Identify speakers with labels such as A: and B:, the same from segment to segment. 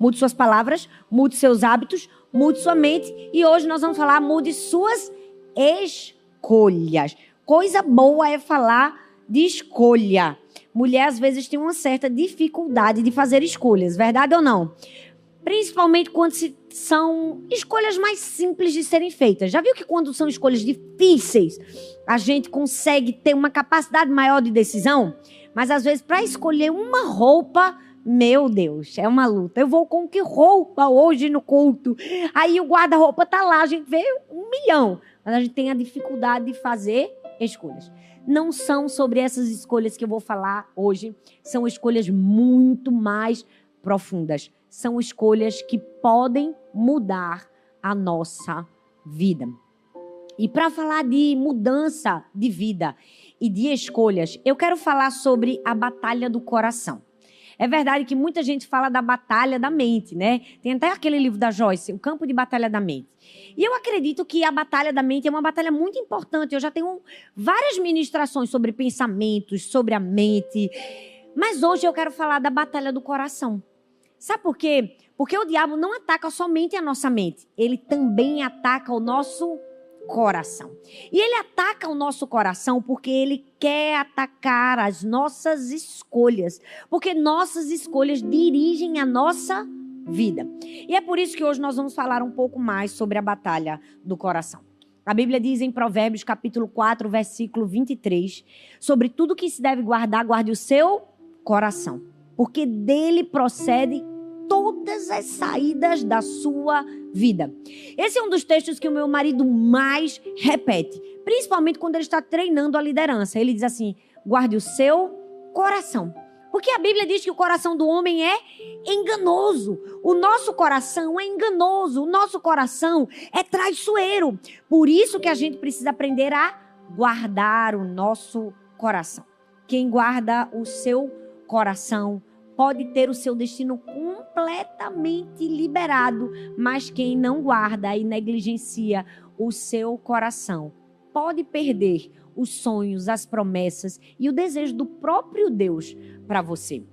A: Mude suas palavras, mude seus hábitos, mude sua mente. E hoje nós vamos falar, mude suas escolhas. Coisa boa é falar de escolha. Mulher, às vezes, tem uma certa dificuldade de fazer escolhas, verdade ou não? Principalmente quando são escolhas mais simples de serem feitas. Já viu que quando são escolhas difíceis, a gente consegue ter uma capacidade maior de decisão? Mas, às vezes, para escolher uma roupa, meu Deus, é uma luta. Eu vou com que roupa hoje no culto? Aí o guarda-roupa tá lá, a gente vê 1 milhão. Mas a gente tem a dificuldade de fazer escolhas. Não são sobre essas escolhas que eu vou falar hoje. São escolhas muito mais profundas. São escolhas que podem mudar a nossa vida. E para falar de mudança de vida e de escolhas, eu quero falar sobre a batalha do coração. É verdade que muita gente fala da batalha da mente, né? Tem até aquele livro da Joyce, O Campo de Batalha da Mente. E eu acredito que a batalha da mente é uma batalha muito importante. Eu já tenho várias ministrações sobre pensamentos, sobre a mente. Mas hoje eu quero falar da batalha do coração. Sabe por quê? Porque o diabo não ataca somente a nossa mente. Ele também ataca o nosso coração. E ele ataca o nosso coração porque ele quer atacar as nossas escolhas. Porque nossas escolhas dirigem a nossa vida. E é por isso que hoje nós vamos falar um pouco mais sobre a batalha do coração. A Bíblia diz em Provérbios capítulo 4, versículo 23, sobre tudo que se deve guardar, guarde o seu coração. Porque dele procede todas as saídas da sua vida. Esse é um dos textos que o meu marido mais repete, principalmente quando ele está treinando a liderança. Ele diz assim, guarde o seu coração. Porque a Bíblia diz que o coração do homem é enganoso. O nosso coração é enganoso. O nosso coração é traiçoeiro. Por isso que a gente precisa aprender a guardar o nosso coração. Quem guarda o seu coração pode ter o seu destino completamente liberado, mas quem não guarda e negligencia o seu coração pode perder os sonhos, as promessas e o desejo do próprio Deus para você.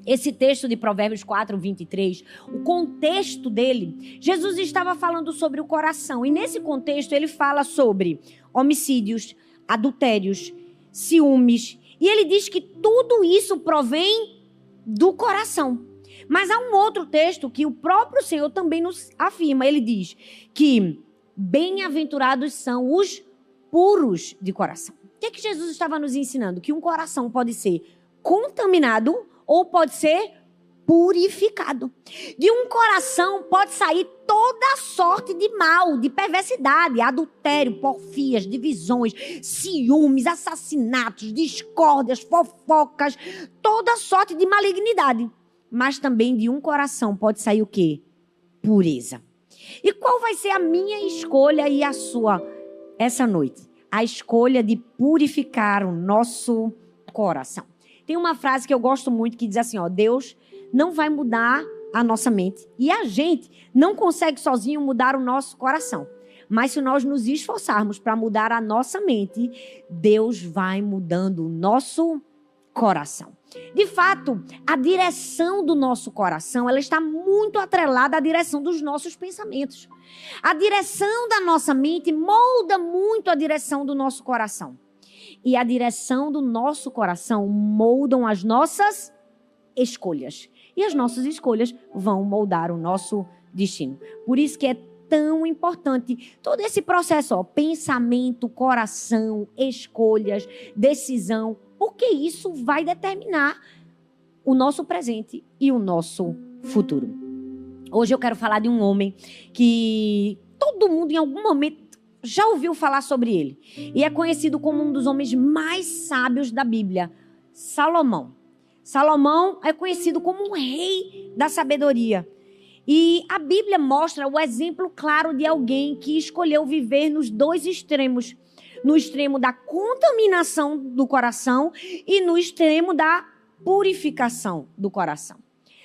A: Esse texto de Provérbios 4, 23, o contexto dele, Jesus estava falando sobre o coração. E nesse contexto ele fala sobre homicídios, adultérios, ciúmes. E ele diz que tudo isso provém do coração. Mas há um outro texto que o próprio Senhor também nos afirma. Ele diz que bem-aventurados são os puros de coração. O que é que Jesus estava nos ensinando? Que um coração pode ser contaminado ou pode ser purificado. De um coração pode sair toda sorte de mal, de perversidade, adultério, porfias, divisões, ciúmes, assassinatos, discórdias, fofocas, toda sorte de malignidade. Mas também de um coração pode sair o quê? Pureza. E qual vai ser a minha escolha e a sua essa noite? A escolha de purificar o nosso coração. Tem uma frase que eu gosto muito que diz assim, ó, Deus não vai mudar a nossa mente. E a gente não consegue sozinho mudar o nosso coração. Mas se nós nos esforçarmos para mudar a nossa mente, Deus vai mudando o nosso coração. De fato, a direção do nosso coração, ela está muito atrelada à direção dos nossos pensamentos. A direção da nossa mente molda muito a direção do nosso coração. E a direção do nosso coração moldam as nossas escolhas. E as nossas escolhas vão moldar o nosso destino. Por isso que é tão importante todo esse processo, ó, pensamento, coração, escolhas, decisão, porque isso vai determinar o nosso presente e o nosso futuro. Hoje eu quero falar de um homem que todo mundo em algum momento já ouviu falar sobre ele. E é conhecido como um dos homens mais sábios da Bíblia, Salomão. Salomão é conhecido como um rei da sabedoria. E a Bíblia mostra o exemplo claro de alguém que escolheu viver nos dois extremos. No extremo da contaminação do coração e no extremo da purificação do coração.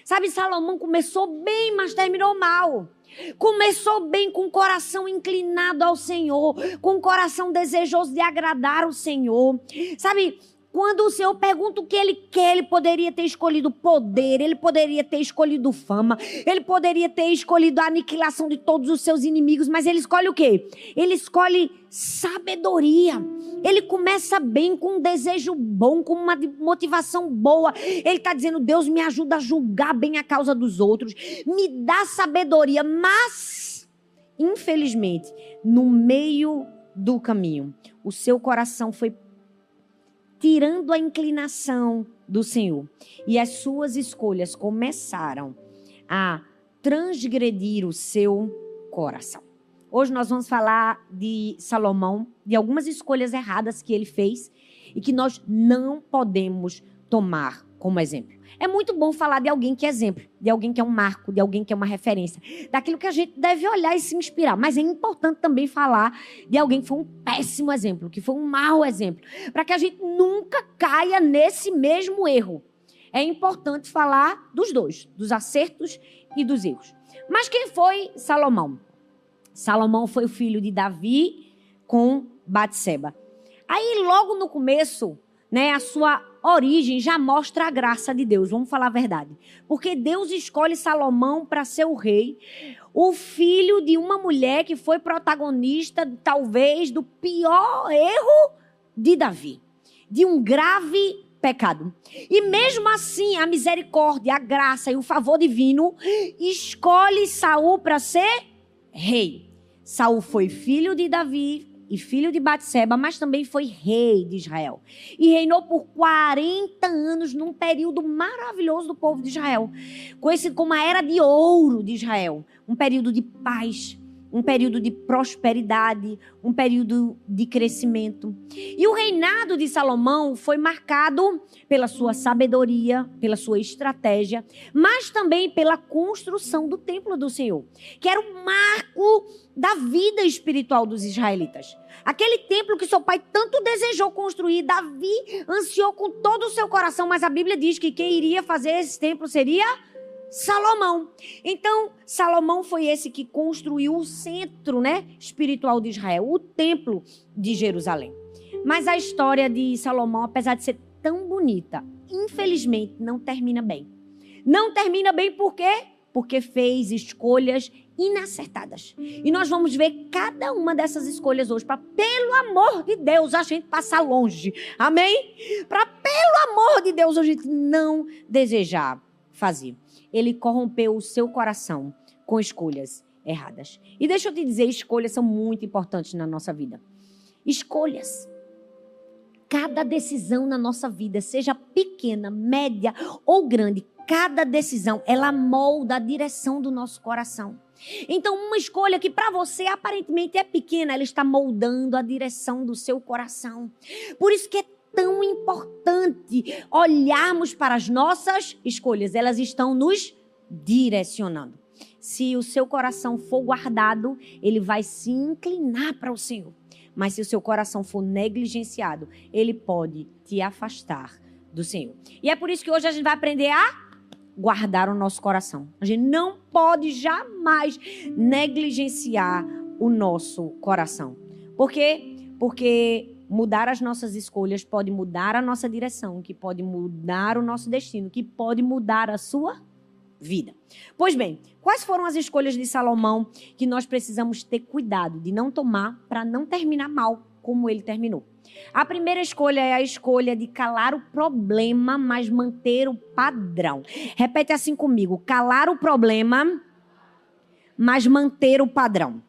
A: Sabe, Salomão começou bem, mas terminou mal. Começou bem com o coração inclinado ao Senhor, com o coração desejoso de agradar o Senhor. Sabe, quando o Senhor pergunta o que ele quer, ele poderia ter escolhido poder, ele poderia ter escolhido fama, ele poderia ter escolhido a aniquilação de todos os seus inimigos, mas ele escolhe o quê? Ele escolhe sabedoria. Ele começa bem, com um desejo bom, com uma motivação boa. Ele está dizendo: Deus, me ajuda a julgar bem a causa dos outros, me dá sabedoria. Mas, infelizmente, no meio do caminho, o seu coração foi tirando a inclinação do Senhor, e as suas escolhas começaram a transgredir o seu coração. Hoje nós vamos falar de Salomão, de algumas escolhas erradas que ele fez e que nós não podemos tomar como exemplo. É muito bom falar de alguém que é exemplo, de alguém que é um marco, de alguém que é uma referência, daquilo que a gente deve olhar e se inspirar. Mas é importante também falar de alguém que foi um péssimo exemplo, que foi um mau exemplo, para que a gente nunca caia nesse mesmo erro. É importante falar dos dois, dos acertos e dos erros. Mas quem foi Salomão? Salomão foi o filho de Davi com Batseba. Aí logo no começo, a sua origem já mostra a graça de Deus, vamos falar a verdade. Porque Deus escolhe Salomão para ser o rei, o filho de uma mulher que foi protagonista, talvez, do pior erro de Davi, de um grave pecado. E mesmo assim, a misericórdia, a graça e o favor divino escolhe Saul para ser rei. Saul foi filho de Davi e filho de Batseba, mas também foi rei de Israel. E reinou por 40 anos num período maravilhoso do povo de Israel, conhecido como a Era de Ouro de Israel. Um período de paz, um período de prosperidade, um período de crescimento. E o reinado de Salomão foi marcado pela sua sabedoria, pela sua estratégia, mas também pela construção do templo do Senhor, que era o marco da vida espiritual dos israelitas. Aquele templo que seu pai tanto desejou construir, Davi ansiou com todo o seu coração, mas a Bíblia diz que quem iria fazer esse templo seria Salomão. Então, Salomão foi esse que construiu o centro, espiritual de Israel, o templo de Jerusalém. Mas a história de Salomão, apesar de ser tão bonita, infelizmente não termina bem. Não termina bem por quê? Porque fez escolhas inacertadas. E nós vamos ver cada uma dessas escolhas hoje, para, pelo amor de Deus, a gente passar longe. Amém? Para, pelo amor de Deus, a gente não desejar fazer. Ele corrompeu o seu coração com escolhas erradas. E deixa eu te dizer, escolhas são muito importantes na nossa vida. Escolhas. Cada decisão na nossa vida, seja pequena, média ou grande, cada decisão, ela molda a direção do nosso coração. Então, uma escolha que para você aparentemente é pequena, ela está moldando a direção do seu coração. Por isso que é tão importante olharmos para as nossas escolhas. Elas estão nos direcionando. Se o seu coração for guardado, ele vai se inclinar para o Senhor. Mas se o seu coração for negligenciado, ele pode te afastar do Senhor. E é por isso que hoje a gente vai aprender a guardar o nosso coração. A gente não pode jamais negligenciar o nosso coração. Por quê? Porque mudar as nossas escolhas pode mudar a nossa direção, que pode mudar o nosso destino, que pode mudar a sua vida. Pois bem, quais foram as escolhas de Salomão que nós precisamos ter cuidado de não tomar para não terminar mal como ele terminou? A primeira escolha é a escolha de calar o problema, mas manter o padrão. Repete assim comigo: calar o problema, mas manter o padrão.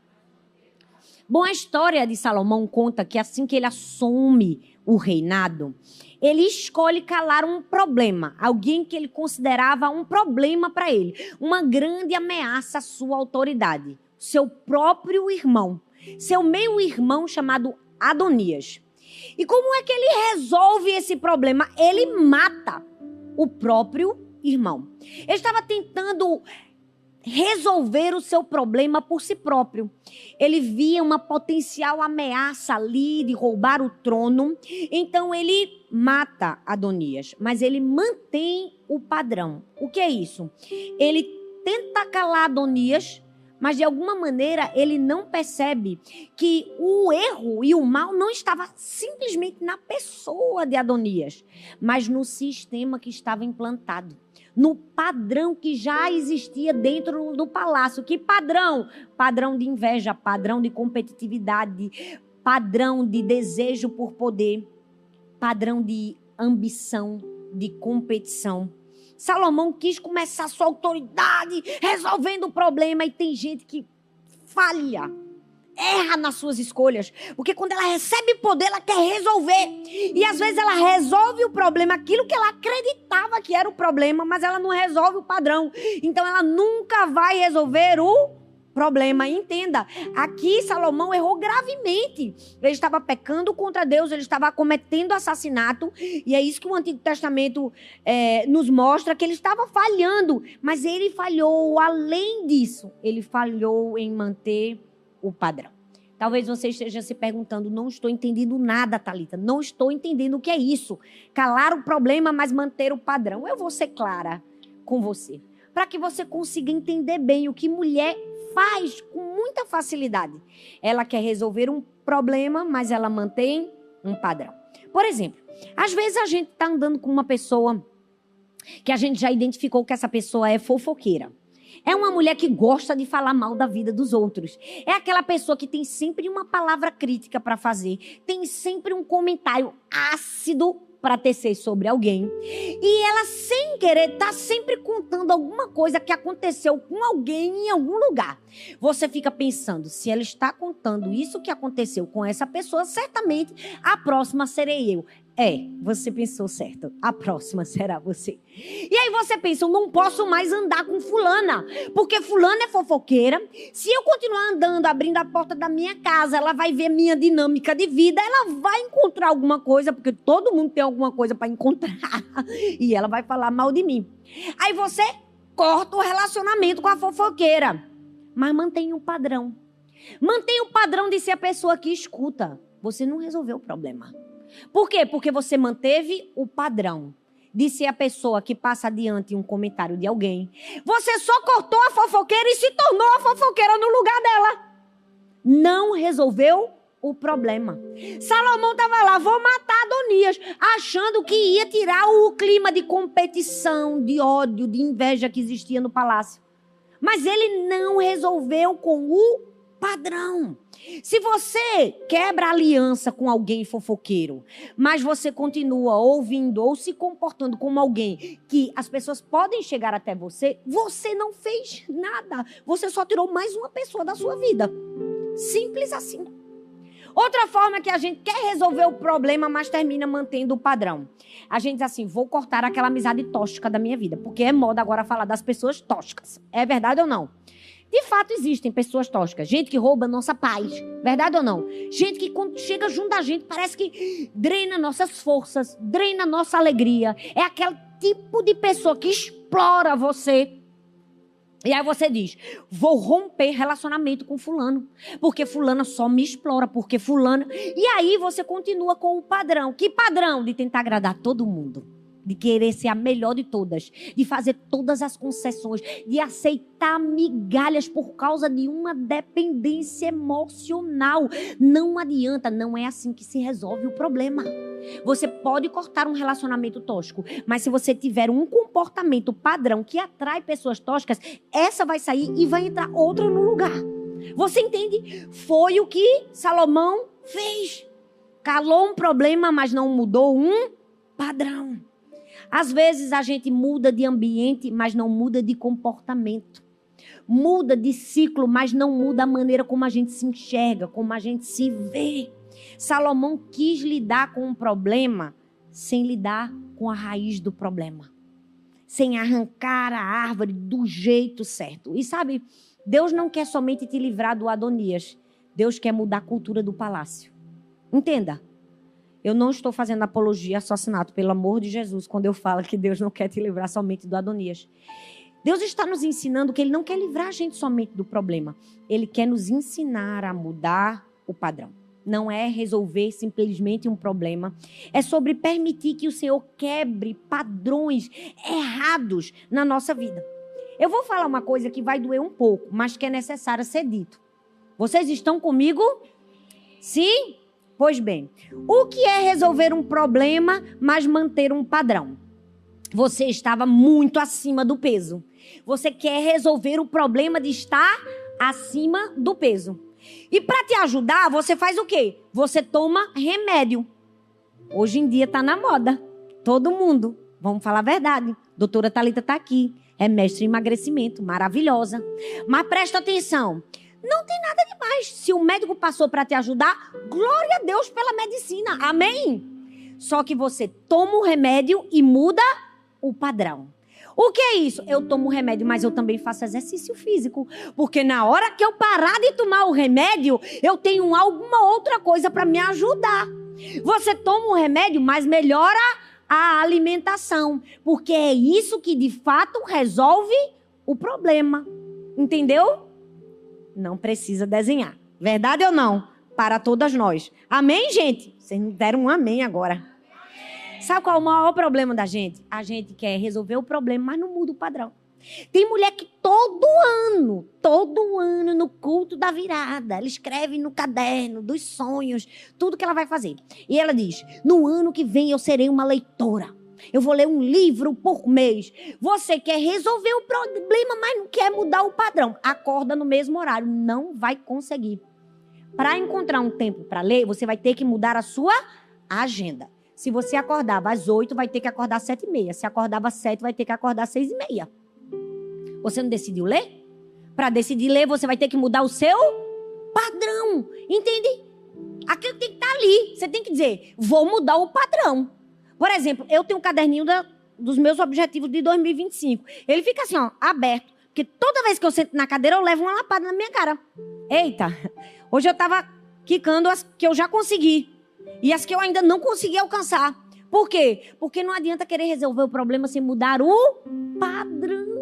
A: Bom, a história de Salomão conta que assim que ele assume o reinado, ele escolhe calar um problema, alguém que ele considerava um problema para ele, uma grande ameaça à sua autoridade, seu próprio irmão, seu meio-irmão chamado Adonias. E como é que ele resolve esse problema? Ele mata o próprio irmão. Ele estava tentando resolver o seu problema por si próprio. Ele via uma potencial ameaça ali de roubar o trono, então ele mata Adonias, mas ele mantém o padrão. O que é isso? Ele tenta calar Adonias, mas de alguma maneira ele não percebe que o erro e o mal não estava simplesmente na pessoa de Adonias, mas no sistema que estava implantado, no padrão que já existia dentro do palácio. Que padrão? Padrão de inveja, padrão de competitividade, padrão de desejo por poder, padrão de ambição, de competição. Salomão quis começar sua autoridade resolvendo o problema, e tem gente que falha, erra nas suas escolhas, porque quando ela recebe poder, ela quer resolver, e às vezes ela resolve o problema, aquilo que ela acreditava que era o problema, mas ela não resolve o padrão, então ela nunca vai resolver o problema. Entenda, aqui Salomão errou gravemente. Ele estava pecando contra Deus, ele estava cometendo assassinato, e é isso que o Antigo Testamento nos mostra, que ele estava falhando, mas ele falhou além disso, ele falhou em manter o padrão. Talvez você esteja se perguntando: não estou entendendo nada, Thalita, não estou entendendo o que é isso, calar o problema, mas manter o padrão. Eu vou ser clara com você, para que você consiga entender bem o que mulher faz com muita facilidade. Ela quer resolver um problema, mas ela mantém um padrão. Por exemplo, às vezes a gente está andando com uma pessoa que a gente já identificou que essa pessoa é fofoqueira. É uma mulher que gosta de falar mal da vida dos outros. É aquela pessoa que tem sempre uma palavra crítica para fazer, tem sempre um comentário ácido para tecer sobre alguém. E ela, sem querer, está sempre contando alguma coisa que aconteceu com alguém em algum lugar. Você fica pensando: se ela está contando isso que aconteceu com essa pessoa, certamente a próxima serei eu. Você pensou certo. A próxima será você. E aí você pensa: eu não posso mais andar com fulana, porque fulana é fofoqueira. Se eu continuar andando, abrindo a porta da minha casa, ela vai ver minha dinâmica de vida, ela vai encontrar alguma coisa, porque todo mundo tem alguma coisa para encontrar, e ela vai falar mal de mim. Aí você corta o relacionamento com a fofoqueira, mas mantém um padrão. Mantém o padrão de ser a pessoa que escuta. Você não resolveu o problema. Por quê? Porque você manteve o padrão de ser a pessoa que passa adiante um comentário de alguém. Você só cortou a fofoqueira e se tornou a fofoqueira no lugar dela. Não resolveu o problema. Salomão estava lá: vou matar Adonias, achando que ia tirar o clima de competição, de ódio, de inveja que existia no palácio. Mas ele não resolveu com o padrão. Se você quebra aliança com alguém fofoqueiro, mas você continua ouvindo ou se comportando como alguém que as pessoas podem chegar até você, você não fez nada. Você só tirou mais uma pessoa da sua vida. Simples assim. Outra forma que a gente quer resolver o problema, mas termina mantendo o padrão. A gente diz assim: vou cortar aquela amizade tóxica da minha vida, porque é moda agora falar das pessoas tóxicas. É verdade ou não? De fato existem pessoas tóxicas, gente que rouba nossa paz, verdade ou não? Gente que quando chega junto da gente parece que drena nossas forças, drena nossa alegria. É aquele tipo de pessoa que explora você. E aí você diz: vou romper relacionamento com fulano, porque fulana só me explora, porque fulana... E aí você continua com o padrão. Que padrão? De tentar agradar todo mundo. De querer ser a melhor de todas, de fazer todas as concessões, de aceitar migalhas por causa de uma dependência emocional. Não adianta, não é assim que se resolve o problema. Você pode cortar um relacionamento tóxico, mas se você tiver um comportamento padrão que atrai pessoas tóxicas, essa vai sair e vai entrar outra no lugar. Você entende? Foi o que Salomão fez. Calou um problema, mas não mudou um padrão. Às vezes a gente muda de ambiente, mas não muda de comportamento. Muda de ciclo, mas não muda a maneira como a gente se enxerga, como a gente se vê. Salomão quis lidar com um problema sem lidar com a raiz do problema. Sem arrancar a árvore do jeito certo. E sabe, Deus não quer somente te livrar do Adonias. Deus quer mudar a cultura do palácio. Entenda. Eu não estou fazendo apologia a assassinato, pelo amor de Jesus, quando eu falo que Deus não quer te livrar somente do Adonias. Deus está nos ensinando que Ele não quer livrar a gente somente do problema. Ele quer nos ensinar a mudar o padrão. Não é resolver simplesmente um problema. É sobre permitir que o Senhor quebre padrões errados na nossa vida. Eu vou falar uma coisa que vai doer um pouco, mas que é necessário ser dito. Vocês estão comigo? Sim? Pois bem, o que é resolver um problema, mas manter um padrão? Você estava muito acima do peso. Você quer resolver o problema de estar acima do peso. E para te ajudar, você faz o quê? Você toma remédio. Hoje em dia está na moda. Todo mundo. Vamos falar a verdade. Doutora Thalita está aqui. É mestre em emagrecimento. Maravilhosa. Mas presta atenção. Não tem nada demais. Se o médico passou para te ajudar, glória a Deus pela medicina. Amém? Só que você toma o remédio e muda o padrão. O que é isso? Eu tomo o remédio, mas eu também faço exercício físico. Porque na hora que eu parar de tomar o remédio, eu tenho alguma outra coisa para me ajudar. Você toma o remédio, mas melhora a alimentação. Porque é isso que de fato resolve o problema. Entendeu? Não precisa desenhar. Verdade ou não? Para todas nós. Amém, gente? Vocês não deram um amém agora. Sabe qual é o maior problema da gente? A gente quer resolver o problema, mas não muda o padrão. Tem mulher que todo ano, no culto da virada, ela escreve no caderno dos sonhos, tudo que ela vai fazer. E ela diz, no ano que vem eu serei uma leitora. Eu vou ler um livro por mês. Você quer resolver o problema, mas não quer mudar o padrão. Acorda no mesmo horário. Não vai conseguir. Para encontrar um tempo para ler, você vai ter que mudar a sua agenda. Se você acordava às 8, vai ter que acordar às 7h30. Se acordava às 7, vai ter que acordar às 6h30. Você não decidiu ler? Para decidir ler, você vai ter que mudar o seu padrão. Entende? Aquilo tem que estar ali. Você tem que dizer, vou mudar o padrão. Por exemplo, eu tenho um caderninho dos meus objetivos de 2025. Ele fica assim, ó, aberto. Porque toda vez que eu sento na cadeira, eu levo uma lapada na minha cara. Eita, hoje eu estava quicando as que eu já consegui. E as que eu ainda não consegui alcançar. Por quê? Porque não adianta querer resolver o problema sem mudar o padrão.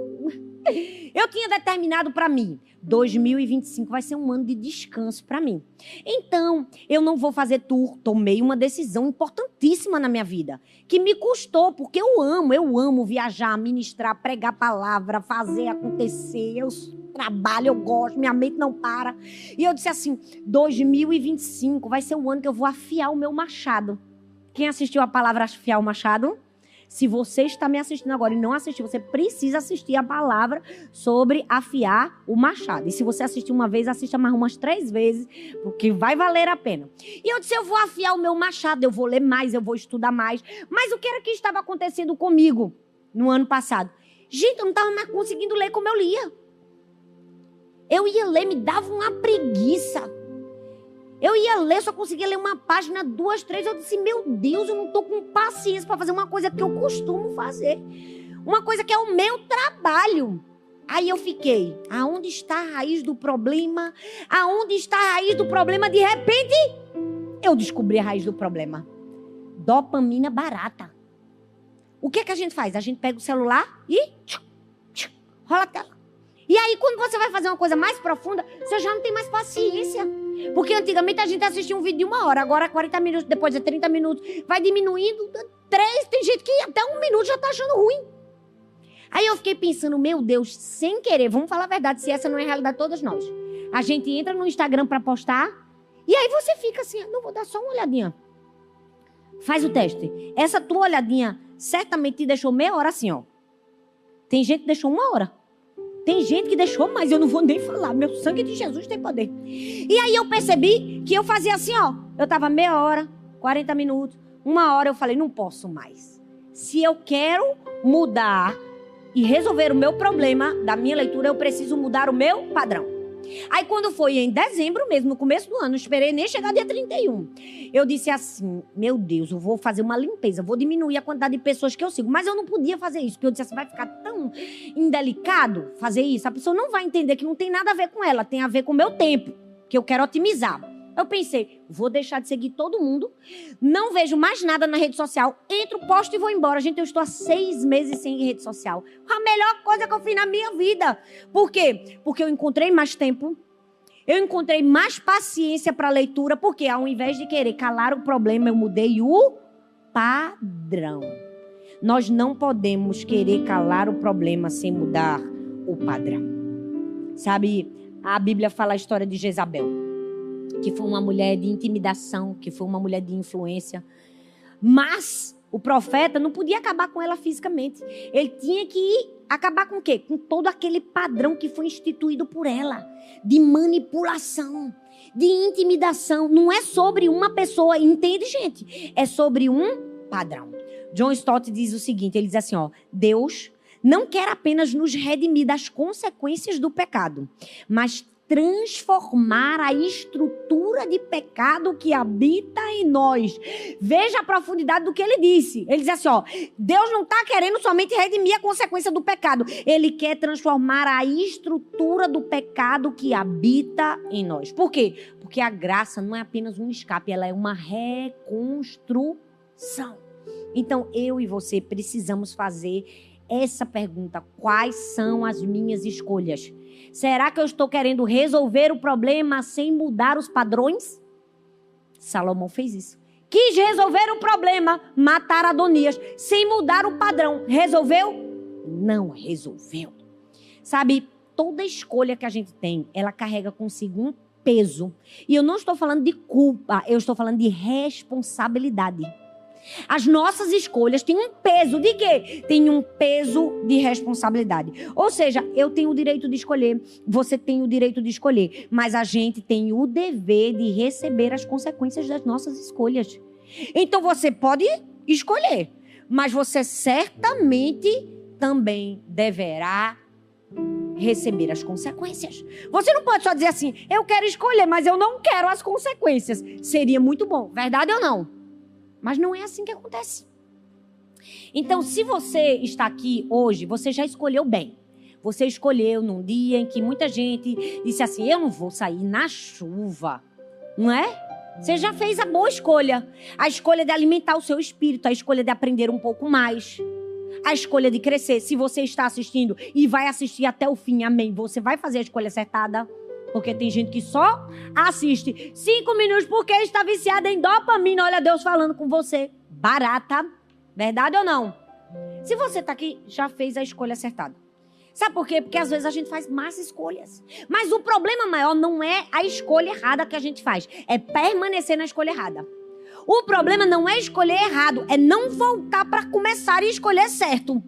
A: Eu tinha determinado para mim, 2025 vai ser um ano de descanso para mim. Então, eu não vou fazer tour. Tomei uma decisão importantíssima na minha vida, que me custou, porque eu amo viajar, ministrar, pregar a palavra, fazer acontecer. Eu trabalho, eu gosto, minha mente não para. E eu disse assim, 2025 vai ser o ano que eu vou afiar o meu machado. Quem assistiu a palavra afiar o machado? Se você está me assistindo agora e não assistiu, você precisa assistir a palavra sobre afiar o machado. E se você assistir uma vez, assista mais umas 3 vezes, porque vai valer a pena. E eu disse, eu vou afiar o meu machado, eu vou ler mais, eu vou estudar mais. Mas o que era que estava acontecendo comigo no ano passado? Gente, eu não estava mais conseguindo ler como eu lia. Eu ia ler, me dava uma preguiça. Eu ia ler, só conseguia ler uma página, 2, 3. Eu disse, meu Deus, eu não estou com paciência para fazer uma coisa que eu costumo fazer. Uma coisa que é o meu trabalho. Aí eu fiquei, aonde está a raiz do problema? Aonde está a raiz do problema? De repente, eu descobri a raiz do problema. Dopamina barata. O que é que a gente faz? A gente pega o celular e rola a tela. E aí, quando você vai fazer uma coisa mais profunda, você já não tem mais paciência. Porque antigamente a gente assistia um vídeo de 1 hora, agora 40 minutos, depois é 30 minutos. Vai diminuindo, 3, tem gente que até 1 minuto já tá achando ruim. Aí eu fiquei pensando, meu Deus, sem querer, vamos falar a verdade, se essa não é a realidade de todas nós. A gente entra no Instagram pra postar, e aí você fica assim, não, vou dar só uma olhadinha. Faz o teste. Essa tua olhadinha certamente te deixou meia hora assim, ó. Tem gente que deixou 1 hora. Tem gente que deixou mais, eu não vou nem falar. Meu sangue de Jesus tem poder. E aí eu percebi que eu fazia assim, ó. Eu tava meia hora, 40 minutos, 1 hora. Eu falei, não posso mais. Se eu quero mudar e resolver o meu problema da minha leitura, eu preciso mudar o meu padrão. Aí quando foi em dezembro mesmo, no começo do ano, não esperei nem chegar dia 31. Eu disse assim, meu Deus, eu vou fazer uma limpeza, vou diminuir a quantidade de pessoas que eu sigo. Mas eu não podia fazer isso, porque eu disse assim, vai ficar tão indelicado fazer isso. A pessoa não vai entender que não tem nada a ver com ela, tem a ver com o meu tempo, que eu quero otimizar. Eu pensei, vou deixar de seguir todo mundo, não vejo mais nada na rede social, entro, posto e vou embora. Gente, eu estou há 6 meses sem rede social. A melhor coisa que eu fiz na minha vida. Por quê? Porque eu encontrei mais tempo, eu encontrei mais paciência para a leitura, porque ao invés de querer calar o problema, eu mudei o padrão. Nós não podemos querer calar o problema sem mudar o padrão. Sabe, a Bíblia fala a história de Jezabel, que foi uma mulher de intimidação, que foi uma mulher de influência. Mas o profeta não podia acabar com ela fisicamente. Ele tinha que acabar com o quê? Com todo aquele padrão que foi instituído por ela, de manipulação, de intimidação. Não é sobre uma pessoa, entende, gente? É sobre um padrão. John Stott diz o seguinte, ele diz assim, Deus não quer apenas nos redimir das consequências do pecado, mas transformar a estrutura de pecado que habita em nós. Veja a profundidade do que ele disse. Ele diz assim, Deus não está querendo somente redimir a consequência do pecado. Ele quer transformar a estrutura do pecado que habita em nós. Por quê? Porque a graça não é apenas um escape, ela é uma reconstrução. Então, eu e você precisamos fazer essa pergunta. Quais são as minhas escolhas? Será que eu estou querendo resolver o problema sem mudar os padrões? Salomão fez isso. Quis resolver o problema, matar Adonias, sem mudar o padrão. Resolveu? Não resolveu. Sabe, toda escolha que a gente tem, ela carrega consigo um peso. E eu não estou falando de culpa, eu estou falando de responsabilidade. As nossas escolhas têm um peso de quê? Tem um peso de responsabilidade. Ou seja, eu tenho o direito de escolher, você tem o direito de escolher, mas a gente tem o dever de receber as consequências das nossas escolhas. Então você pode escolher, mas você certamente também deverá receber as consequências. Você não pode só dizer assim, eu quero escolher, mas eu não quero as consequências. Seria muito bom, verdade ou não? Mas não é assim que acontece. Então, se você está aqui hoje, você já escolheu bem. Você escolheu num dia em que muita gente disse assim, eu não vou sair na chuva. Não é? Você já fez a boa escolha. A escolha de alimentar o seu espírito, a escolha de aprender um pouco mais. A escolha de crescer. Se você está assistindo e vai assistir até o fim, amém, você vai fazer a escolha acertada. Porque tem gente que só assiste 5 minutos porque está viciada em dopamina. Olha Deus falando com você. Barata. Verdade ou não? Se você está aqui, já fez a escolha acertada. Sabe por quê? Porque às vezes a gente faz más escolhas. Mas o problema maior não é a escolha errada que a gente faz. É permanecer na escolha errada. O problema não é escolher errado. É não voltar para começar e escolher certo.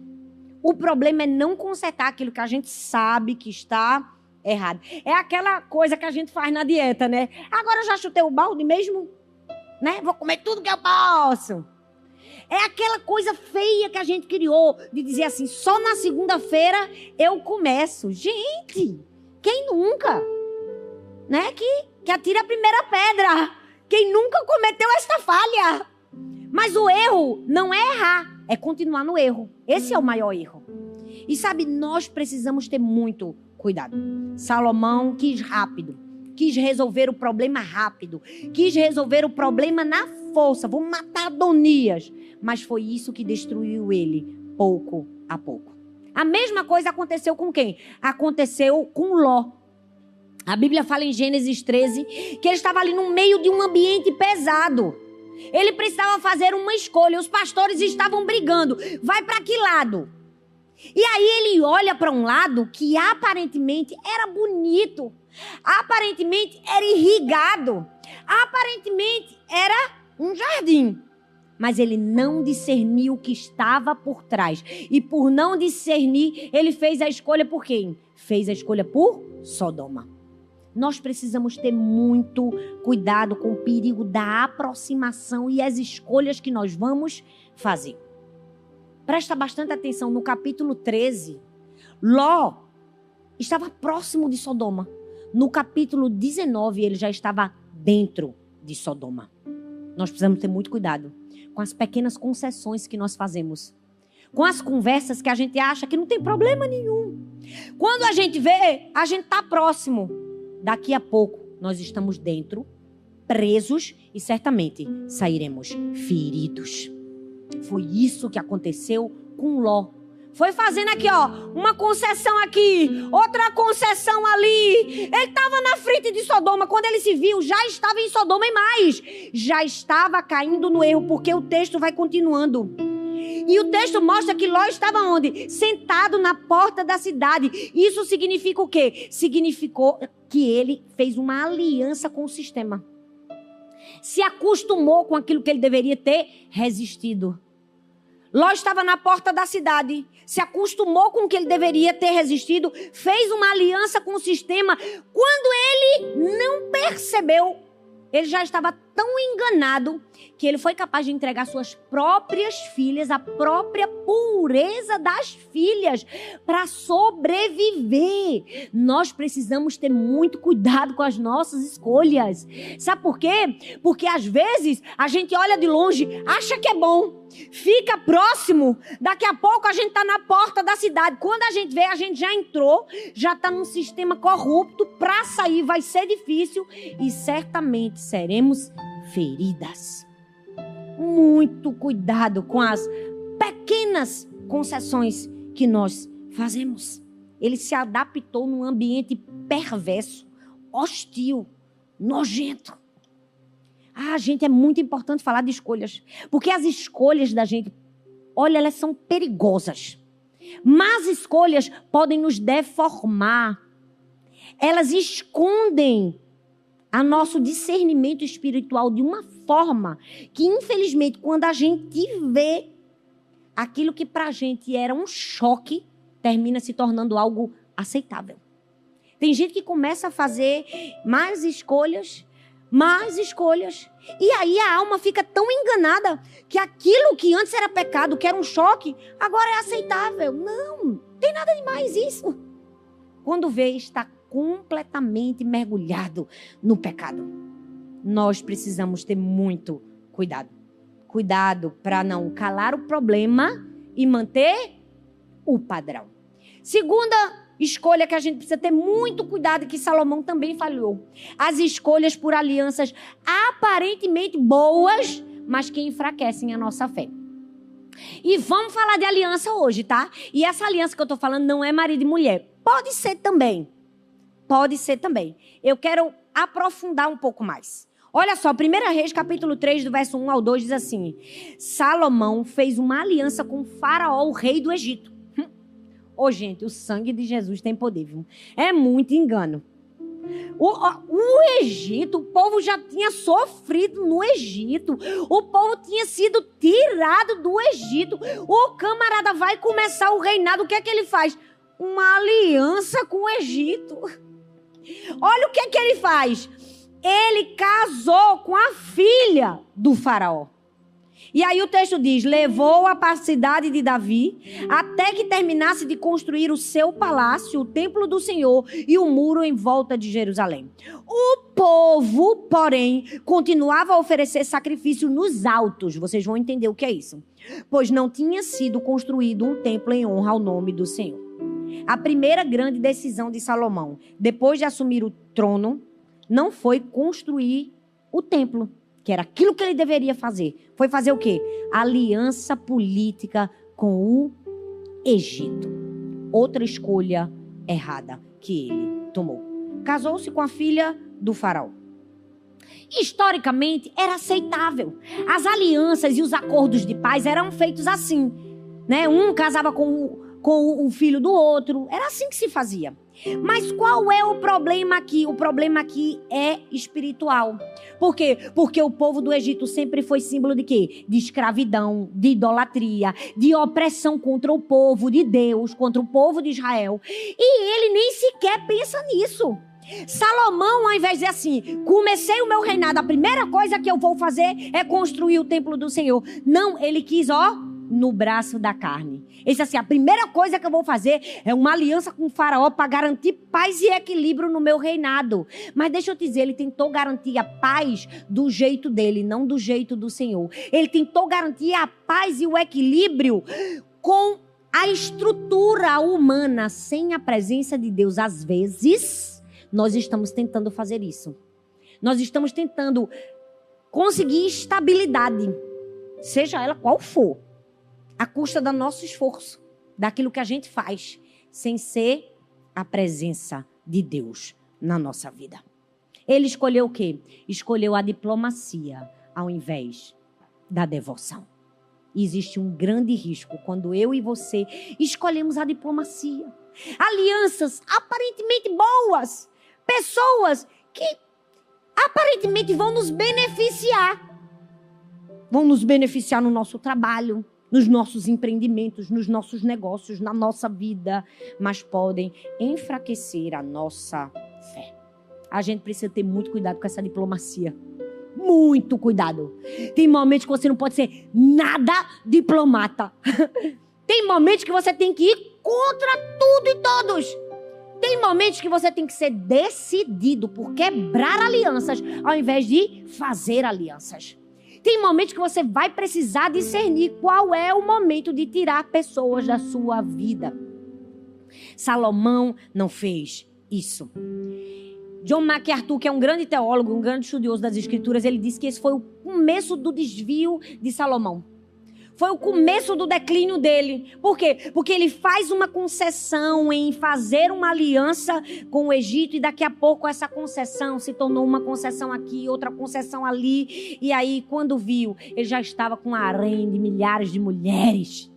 A: O problema é não consertar aquilo que a gente sabe que está errado. É aquela coisa que a gente faz na dieta, né? Agora eu já chutei o balde mesmo, né? Vou comer tudo que eu posso. É aquela coisa feia que a gente criou de dizer assim, só na segunda-feira eu começo. Gente, quem nunca? Né? Que atira a primeira pedra. Quem nunca cometeu esta falha? Mas o erro não é errar, é continuar no erro. Esse é o maior erro. E sabe, nós precisamos ter muito cuidado. Salomão quis rápido, quis resolver o problema rápido, quis resolver o problema na força, vou matar Adonias, mas foi isso que destruiu ele, pouco a pouco. A mesma coisa aconteceu com quem? Aconteceu com Ló. A Bíblia fala em Gênesis 13, que ele estava ali no meio de um ambiente pesado. Ele precisava fazer uma escolha, os pastores estavam brigando, vai para que lado? E aí ele olha para um lado que aparentemente era bonito, aparentemente era irrigado, aparentemente era um jardim. Mas ele não discerniu o que estava por trás. E por não discernir, ele fez a escolha por quem? Fez a escolha por Sodoma. Nós precisamos ter muito cuidado com o perigo da aproximação e as escolhas que nós vamos fazer. Presta bastante atenção, no capítulo 13, Ló estava próximo de Sodoma. No capítulo 19, ele já estava dentro de Sodoma. Nós precisamos ter muito cuidado com as pequenas concessões que nós fazemos. Com as conversas que a gente acha que não tem problema nenhum. Quando a gente vê, a gente está próximo. Daqui a pouco, nós estamos dentro, presos e certamente sairemos feridos. Foi isso que aconteceu com Ló. Foi fazendo aqui, uma concessão aqui, outra concessão ali. Ele estava na frente de Sodoma. Quando ele se viu, já estava em Sodoma e mais. Já estava caindo no erro, porque o texto vai continuando. E o texto mostra que Ló estava onde? Sentado na porta da cidade. Isso significa o quê? Significou que ele fez uma aliança com o sistema. Se acostumou com aquilo que ele deveria ter resistido. Ló estava na porta da cidade, se acostumou com o que ele deveria ter resistido, fez uma aliança com o sistema. Quando ele não percebeu, ele já estava tão enganado que ele foi capaz de entregar suas próprias filhas, a própria pureza das filhas, para sobreviver. Nós precisamos ter muito cuidado com as nossas escolhas. Sabe por quê? Porque às vezes a gente olha de longe, acha que é bom, fica próximo, daqui a pouco a gente está na porta da cidade. Quando a gente vê, a gente já entrou, já está num sistema corrupto, para sair vai ser difícil e certamente seremos feridas. Muito cuidado com as pequenas concessões que nós fazemos. Ele se adaptou num ambiente perverso, hostil, nojento. Gente, é muito importante falar de escolhas. Porque as escolhas da gente, olha, elas são perigosas. Más escolhas podem nos deformar. Elas escondem a nosso discernimento espiritual de uma forma que, infelizmente, quando a gente vê aquilo que pra gente era um choque, termina se tornando algo aceitável. Tem gente que começa a fazer mais escolhas, e aí a alma fica tão enganada que aquilo que antes era pecado, que era um choque, agora é aceitável. Não tem nada de mais isso. Quando vê, está completamente mergulhado no pecado. Nós precisamos ter muito cuidado. Cuidado para não calar o problema e manter o padrão. Segunda escolha que a gente precisa ter muito cuidado, que Salomão também falhou. As escolhas por alianças aparentemente boas, mas que enfraquecem a nossa fé. E vamos falar de aliança hoje, tá? E essa aliança que eu tô falando não é marido e mulher. Pode ser também. Pode ser também. Eu quero aprofundar um pouco mais. Olha só, 1 Reis, capítulo 3, do verso 1 ao 2, diz assim: Salomão fez uma aliança com Faraó, o rei do Egito. Gente, o sangue de Jesus tem poder, viu? É muito engano. O Egito, o povo já tinha sofrido no Egito. O povo tinha sido tirado do Egito. O camarada vai começar o reinado. O que é que ele faz? Uma aliança com o Egito. Olha o que é que ele faz. Ele casou com a filha do faraó. E aí o texto diz: levou-a para a cidade de Davi, até que terminasse de construir o seu palácio, o templo do Senhor e o muro em volta de Jerusalém. O povo, porém, continuava a oferecer sacrifício nos altos. Vocês vão entender o que é isso. Pois não tinha sido construído um templo em honra ao nome do Senhor. A primeira grande decisão de Salomão, depois de assumir o trono, não foi construir o templo, que era aquilo que ele deveria fazer. Foi fazer o quê? Aliança política com o Egito. Outra escolha errada que ele tomou. Casou-se com a filha do faraó. Historicamente, era aceitável. As alianças e os acordos de paz eram feitos assim, né? Um casava com o filho do outro. Era assim que se fazia. Mas qual é o problema aqui? O problema aqui é espiritual. Por quê? Porque o povo do Egito sempre foi símbolo de quê? De escravidão, de idolatria, de opressão contra o povo de Deus, contra o povo de Israel. E ele nem sequer pensa nisso. Salomão, ao invés de dizer assim, comecei o meu reinado, a primeira coisa que eu vou fazer é construir o templo do Senhor. Não, ele quis, no braço da carne. Ele disse assim, a primeira coisa que eu vou fazer é uma aliança com o faraó para garantir paz e equilíbrio no meu reinado. Mas deixa eu te dizer, ele tentou garantir a paz do jeito dele, não do jeito do Senhor. Ele tentou garantir a paz e o equilíbrio com a estrutura humana, sem a presença de Deus. Às vezes, nós estamos tentando fazer isso. Nós estamos tentando conseguir estabilidade, seja ela qual for, à custa do nosso esforço, daquilo que a gente faz, sem ser a presença de Deus na nossa vida. Ele escolheu o quê? Escolheu a diplomacia ao invés da devoção. E existe um grande risco quando eu e você escolhemos a diplomacia. Alianças aparentemente boas. Pessoas que aparentemente vão nos beneficiar. Vão nos beneficiar no nosso trabalho, nos nossos empreendimentos, nos nossos negócios, na nossa vida. Mas podem enfraquecer a nossa fé. A gente precisa ter muito cuidado com essa diplomacia. Muito cuidado. Tem momentos que você não pode ser nada diplomata. Tem momentos que você tem que ir contra tudo e todos. Tem momentos que você tem que ser decidido por quebrar alianças ao invés de fazer alianças. Tem momentos que você vai precisar discernir qual é o momento de tirar pessoas da sua vida. Salomão não fez isso. John MacArthur, que é um grande teólogo, um grande estudioso das Escrituras, ele disse que esse foi o começo do desvio de Salomão. Foi o começo do declínio dele. Por quê? Porque ele faz uma concessão em fazer uma aliança com o Egito e daqui a pouco essa concessão se tornou uma concessão aqui, outra concessão ali. E aí, quando viu, ele já estava com um harém de milhares de mulheres.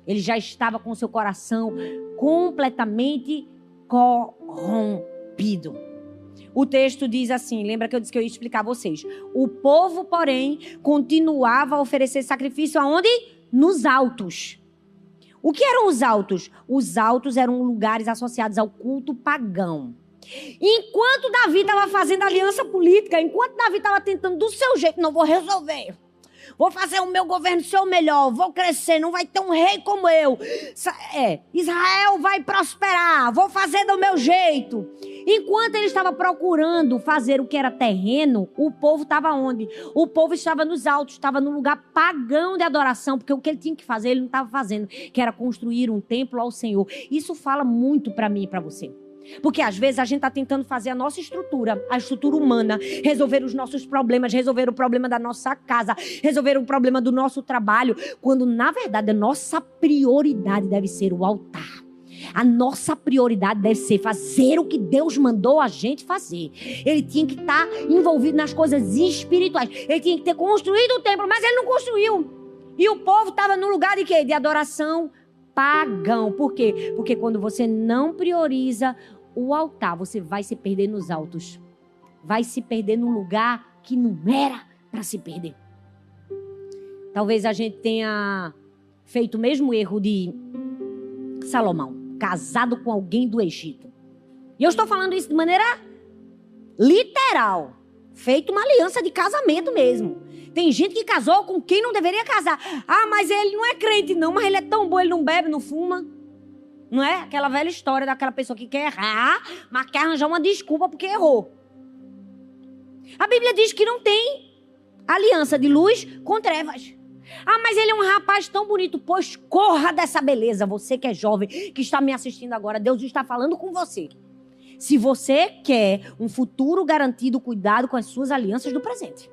A: Ele já estava com seu coração completamente corrompido. O texto diz assim, lembra que eu disse que eu ia explicar a vocês. O povo, porém, continuava a oferecer sacrifício aonde? Nos altos. O que eram os altos? Os altos eram lugares associados ao culto pagão. Enquanto Davi estava fazendo aliança política, enquanto Davi estava tentando do seu jeito, não vou resolver. Vou fazer o meu governo ser o melhor, vou crescer, não vai ter um rei como eu. Israel vai prosperar, vou fazer do meu jeito. Enquanto ele estava procurando fazer o que era terreno, o povo estava onde? O povo estava nos altos, estava num lugar pagão de adoração, porque o que ele tinha que fazer, ele não estava fazendo, que era construir um templo ao Senhor. Isso fala muito para mim e para você. Porque às vezes a gente está tentando fazer a nossa estrutura, a estrutura humana, resolver os nossos problemas, resolver o problema da nossa casa, resolver o problema do nosso trabalho, quando na verdade a nossa prioridade deve ser o altar. A nossa prioridade deve ser fazer o que Deus mandou a gente fazer. Ele tinha que estar envolvido nas coisas espirituais. Ele tinha que ter construído o templo, mas ele não construiu. E o povo estava no lugar de quê? De adoração pagão. Por quê? Porque quando você não prioriza o altar, você vai se perder nos altos. Vai se perder num lugar que não era para se perder. Talvez a gente tenha feito o mesmo erro de Salomão, casado com alguém do Egito. E eu estou falando isso de maneira literal. Feito uma aliança de casamento mesmo. Tem gente que casou com quem não deveria casar. Ah, mas ele não é crente não, mas ele é tão bom, ele não bebe, não fuma. Não é? Aquela velha história daquela pessoa que quer errar, mas quer arranjar uma desculpa porque errou. A Bíblia diz que não tem aliança de luz com trevas. Ah, mas ele é um rapaz tão bonito. Pois corra dessa beleza. Você que é jovem, que está me assistindo agora, Deus está falando com você. Se você quer um futuro garantido, cuidado com as suas alianças do presente.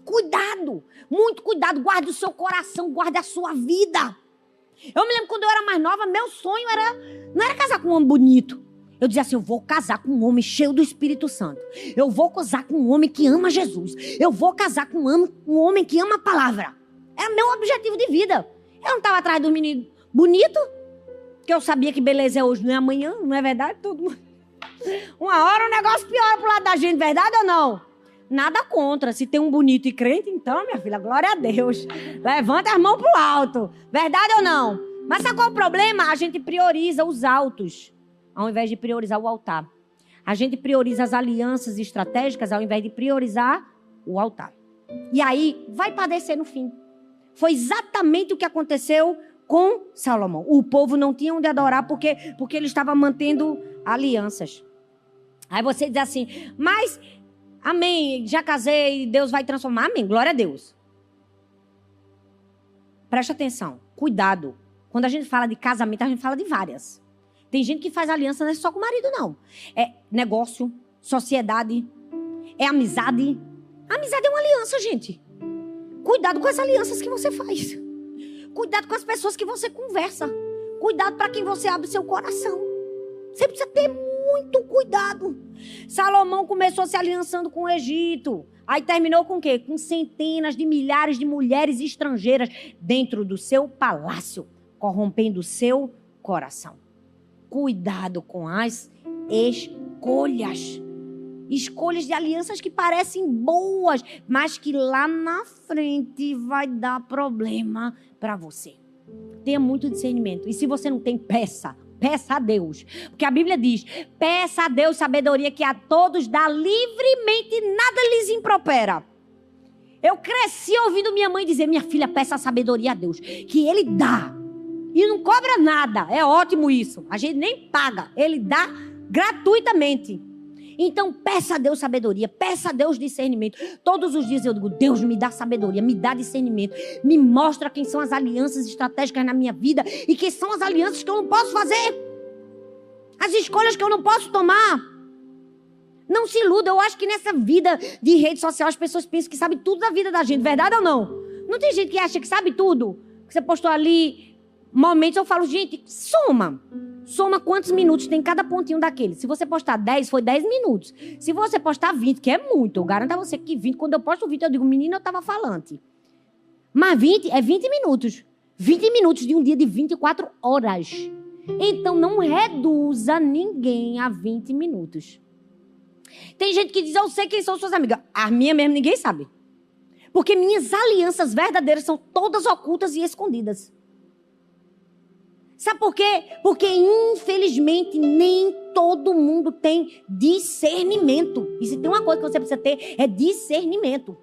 A: Cuidado, muito cuidado. Guarde o seu coração, guarde a sua vida. Eu me lembro quando eu era mais nova, meu sonho não era casar com um homem bonito. Eu dizia assim, eu vou casar com um homem cheio do Espírito Santo. Eu vou casar com um homem que ama Jesus. Eu vou casar com um homem que ama a palavra. Era meu objetivo de vida. Eu não estava atrás do menino bonito, que eu sabia que beleza é hoje, não é amanhã, não é verdade? Todo mundo. Uma hora o negócio piora pro lado da gente, verdade ou não? Nada contra. Se tem um bonito e crente, então, minha filha, glória a Deus. Levanta as mãos pro alto. Verdade ou não? Mas sabe qual é o problema? A gente prioriza os altos, ao invés de priorizar o altar. A gente prioriza as alianças estratégicas, ao invés de priorizar o altar. E aí, vai padecer no fim. Foi exatamente o que aconteceu com Salomão. O povo não tinha onde adorar porque ele estava mantendo alianças. Aí você diz assim, mas... Amém, já casei, Deus vai transformar. Amém, glória a Deus. Preste atenção, cuidado. Quando a gente fala de casamento, a gente fala de várias. Tem gente que faz aliança não é só com o marido, não. É negócio, sociedade, é amizade. Amizade é uma aliança, gente. Cuidado com as alianças que você faz. Cuidado com as pessoas que você conversa. Cuidado para quem você abre seu coração. Você precisa ter muito cuidado. Salomão começou se aliançando com o Egito. Aí terminou com o quê? Com centenas de milhares de mulheres estrangeiras dentro do seu palácio, corrompendo o seu coração. Cuidado com as escolhas. Escolhas de alianças que parecem boas, mas que lá na frente vai dar problema para você. Tenha muito discernimento. E se você não tem, peça a Deus. Porque a Bíblia diz, peça a Deus sabedoria que a todos dá livremente, nada lhes impropera. Eu cresci ouvindo minha mãe dizer, minha filha, peça a sabedoria a Deus, que Ele dá. E não cobra nada. É ótimo isso. A gente nem paga. Ele dá gratuitamente. Então, peça a Deus sabedoria, peça a Deus discernimento. Todos os dias eu digo, Deus me dá sabedoria, me dá discernimento. Me mostra quem são as alianças estratégicas na minha vida e quem são as alianças que eu não posso fazer. As escolhas que eu não posso tomar. Não se iluda, eu acho que nessa vida de rede social as pessoas pensam que sabem tudo da vida da gente, verdade ou não? Não tem gente que acha que sabe tudo? Que você postou ali momentos, eu falo, gente, Soma quantos minutos tem cada pontinho daquele. Se você postar 10, foi 10 minutos. Se você postar 20, que é muito, eu garanto a você que 20, quando eu posto 20, eu digo, menino, eu tava falante. Mas 20 é 20 minutos. 20 minutos de um dia de 24 horas. Então não reduza ninguém a 20 minutos. Tem gente que diz, eu sei quem são suas amigas. A minha mesmo ninguém sabe. Porque minhas alianças verdadeiras são todas ocultas e escondidas. Sabe por quê? Porque, infelizmente, nem todo mundo tem discernimento. E se tem uma coisa que você precisa ter, é discernimento.